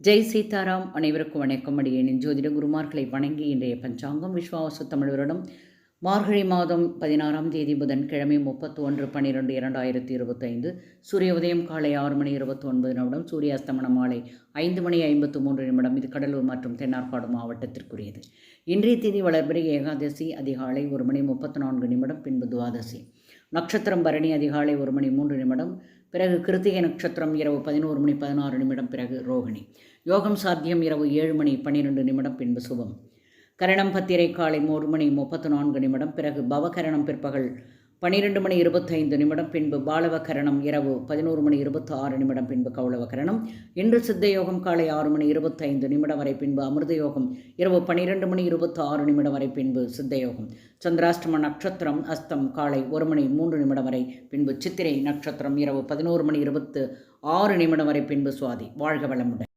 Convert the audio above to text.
ஜெய் சீதாராம். அனைவருக்கும் வணக்கம். அடியேனின் ஜோதிட குருமார்களை வணங்கி இன்றைய பஞ்சாங்கம் விஸ்வாவசு தமிழ் வருடம் மார்கழி மாதம் 16ஆம் தேதி புதன்கிழமை 31/12/2025 சூரிய உதயம் காலை 6:29 சூரிய அஸ்தமனம் மாலை 5:53 இது கடலூர் மற்றும் தென்னார்காடு மாவட்டத்திற்குரியது. இன்றைய தேதி வளர்பிறை ஏகாதசி அதிகாலை 1:34 பின்பு துவாதசி நட்சத்திரம் பரணி அதிகாலை 1:03 பிறகு கிருத்திகை நட்சத்திரம் இரவு 11:16 பிறகு ரோகிணி யோகம் சாத்தியம் இரவு 7:12 பின்பு சுபம் கரணம் பத்திரை காலை 1:34 பிறகு பவகரணம் பிற்பகல் 12:25 பின்பு பாலவகரணம் இரவு 11:26 பின்பு கௌளவகரணம். இன்று சித்த யோகம் காலை 6:25 வரை பின்பு அமிர்த யோகம் இரவு 12:26 வரை பின்பு சித்த யோகம். சந்திராஷ்டம நட்சத்திரம் அஸ்தம் காலை 1:03 வரை பின்பு சித்திரை நட்சத்திரம் இரவு 11:26 வரை பின்பு சுவாதி. வாழ்க வளமுடன்.